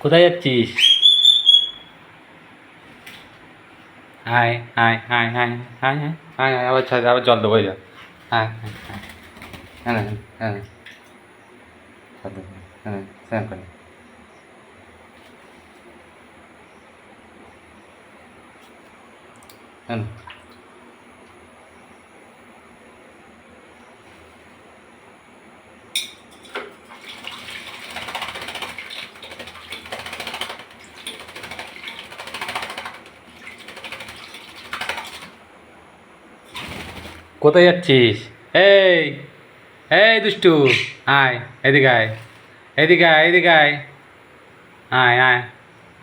কোথায় যাচ্ছিস? আয় আয় আয় আয় আয় আয় আয় আয় আবার ছাদ আবার জল দেবো যা। আয় আয় আয় হ্যাঁ হ্যাঁ ছাদ দেবো হ্যাঁ স্নান করে হ্যাঁ। কোথায় যাচ্ছিস? এই এই দুষ্টু, আয় এদিকে আয়, এদিকে আয়, এদিকে আয়, আয় আয়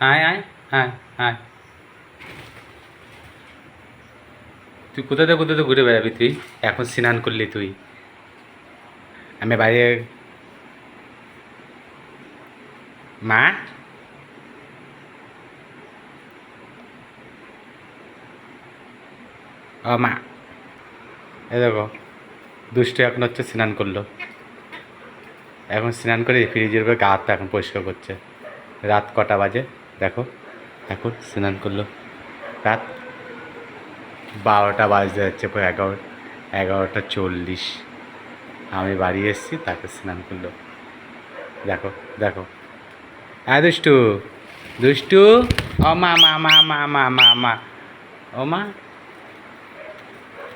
আয় আয় আয় আয়। তুই কোথাতে কোথাতে ঘুরে বেড়াবি তুই? এখন স্নান করলি তুই? আমি বাইরে মা ও মা, এ দেখো দুষ্টু এখন হচ্ছে স্নান করলো। এখন স্নান করে ফ্রিজের উপরে গা হাতটা এখন পরিষ্কার করছে। রাত কটা বাজে দেখো, এখন স্নান করলো। রাত 12টা বাজতে যাচ্ছে, প্রায় 11:40। আমি বাড়ি এসেছি, তাকে স্নান করলো। দেখো দেখো, হ্যাঁ দুষ্টু, দুষ্টু, ও মা মা মা মা মা মা মা, ও মা,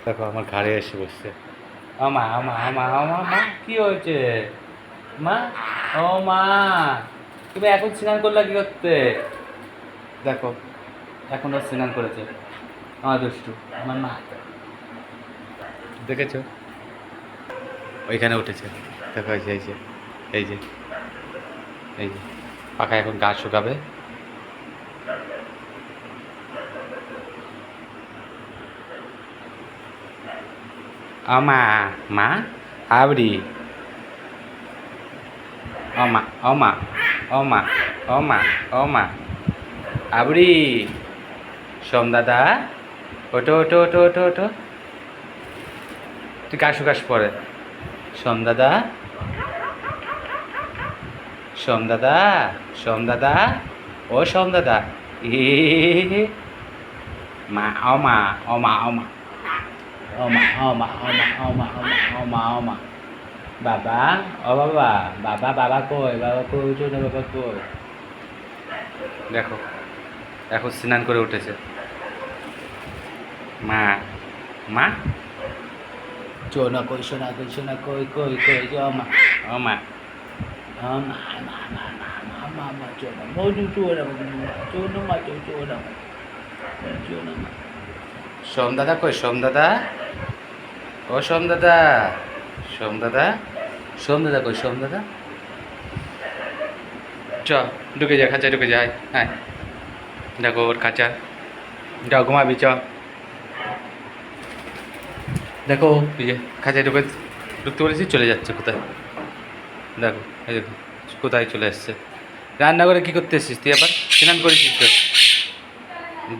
দেখো আমার ঘাড়ে এসে বসছে। ও মা ও মা ও মা ও মা, মা কি হয়েছে মা? ও মা, তুমি এখন স্নান করলা কি করতে? দেখো এখন ও স্নান করেছে আমার দুষ্টু, আমার মা। দেখেছো ওইখানে উঠেছে, দেখো এই যে এই যে এই যে এই যে পাখা এখন গা শুকাবে। আমা মা আবরি, অমা অমা অমা অমা অমা আবরি, সোম দাদা, ওটো ওটো ওটো ওটো ওটো, তুই গা শুকাস পরে। সোম দাদা, সোম দাদা, সোম দাদা, ও সোম দাদা, ই মা অমা অমা অমা অমা অমা অমা অমা অমা অমা অমা, বাবা ও বাবা, বাবা বাবা কই, বাবা কই, উঠো না বাবা কই। দেখো এখন স্নান করে উঠেছে। মা মা, চোনা কই, সোনা কই, সোনা কই কই কই, অমা অমা অমা মা মা মা মা মা মা, চোনা মধু চোনা চোনা মা চোনা মা চোনা মা। সোম দাদা কই, সোম দাদা, ও সোম দাদা, সোম দাদা, সোম দাদা কই, সোম দাদা, চ ঢুকে যা, খাঁচা ঢুকে যায়। হ্যাঁ দেখো ওর খাঁচা, যাও ঘুমাবি চ। দেখো এই যে খাঁচায় ঢুকতে বলেছি, চলে যাচ্ছে কোথায়। দেখো এই দেখো কোথায় চলে এসছে। রান্না করে কী করতে এসছিস তুই? আবার স্নান করেছিস তো?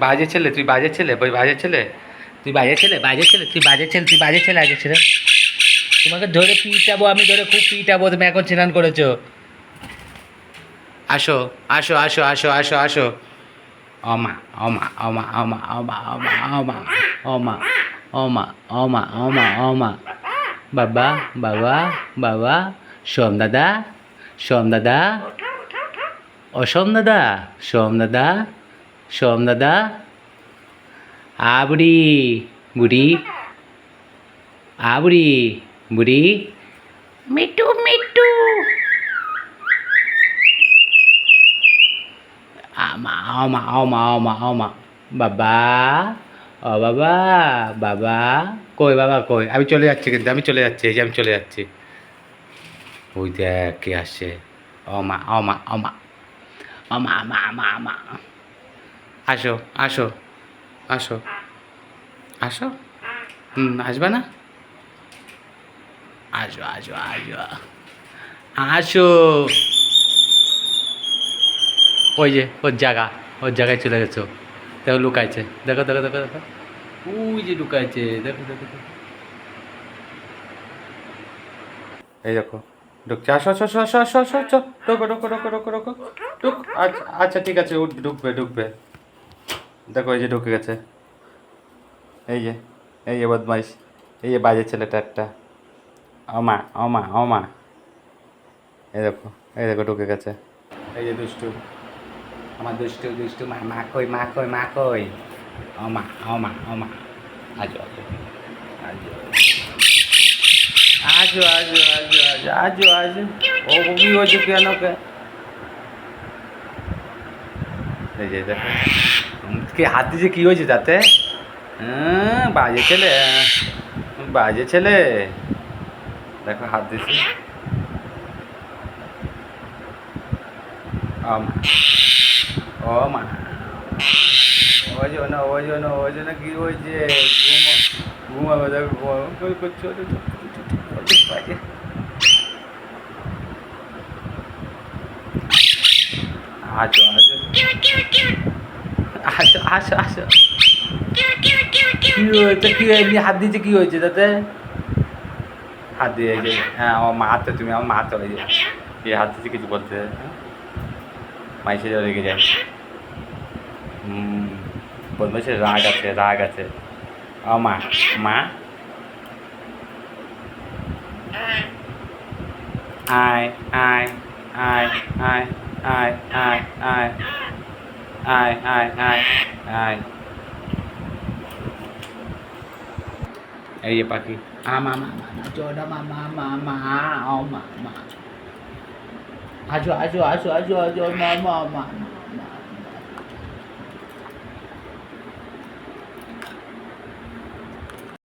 বাজে ছেলে তুই, বাজে ছেলে, বই বাজে ছেলে তুই, বাজে ছেলে, বাজে ছেলে তুই, বাজে ছেলে তুই, বাজে ছেলে আগে ছেলে। তোমাকে ধরে পিটাবো আমি, ধরে খুব পিটাবো, তুমি এখন স্নান করেছো। আসো আসো আসো আসো আসো আসো, অমা অমা অমা অমা অমা অমা অমা অমা অমা অমা অমা অমা, বাবা বাবা বাবা, সোম দাদা, সোম দাদা, ও সোম দাদা, সোম দাদা, সোম দাদা, আবড়ি বুড়ি, আবড়ি বুড়ি, মিটু মিটু, আমা আমা আমা আমা আমা, বাবা ও বাবা, বাবা কই, বাবা কই, আমি চলে যাচ্ছি কিন্তু, আমি চলে যাচ্ছি, এই যে আমি চলে যাচ্ছি। ওই দেখ কে আসছে, অমা অমা অমা অমা আমা আমা আমা, আসো আসো আসো আসো, আসবে না? আসো আসো আসো আসো, ওই যে ওর জায়গা, ওর জায়গায় চলে গেছো। দেখো লুকাইছে, দেখো দেখো দেখো দেখো, ওই যে লুকাইছে, দেখো দেখো দেখো, এই দেখো ঢুকছে, আসো আসো আসো আসো আসো আসো আসো, ঢোকো ঢোকো ঢোকো ঢোকো ঢোকো, ঢুক। আচ্ছা আচ্ছা ঠিক আছে, ঢুকবে ঢুকবে। দেখো এই যে ঢুকে গেছে, এই যে, এই যে বদমাইশ, এই যে বাজে ছেলেটা একটা। অমা অমা অমা, এই দেখো ঢুকে গেছে। এই যে দুষ্টু, আমার দুষ্টু দুষ্টু মা, মা কই মা কই মা কই। অমা অমা অমা, আজো আজো আজো আজো আজো আজো আজো আজো আজো। ও কি হয়েছে কেন কে? এই যে দেখো, কি হাত দিয়েছে, কি হয়েছে তাতে? বাজে ছেলে, বাজে ছেলে। দেখো হাত দিয়েছে। ও মা, ওই জন্য ওই জন্য ওই জন্য কি হয়েছে? ঘুমাবে, দেখো ঘুমাবে করছো। বাজে, আসো আসো আসো আসো আসো। কি হয়েছে, কি এমনি হাত দিয়েছে, কি হয়েছে তাতে? হাত দিয়ে, এই যে, হ্যাঁ আমার মা তো, তুমি আমার মা তো, এই যে এই হাত দিয়েছে কিছু বলতে, হ্যাঁ? মাইসে যাও, রেগে যায়। বলছে রাগ আছে, রাগ আছে। ও মা, মা আয় আয় আয় আয় আয় আয় আয় আয় আয় আয় আয়। এই যে পাখি, আমা মামা চোদা মামা মামা, ও মামা, আসো আসো আসো আসো আসো মামা মামা।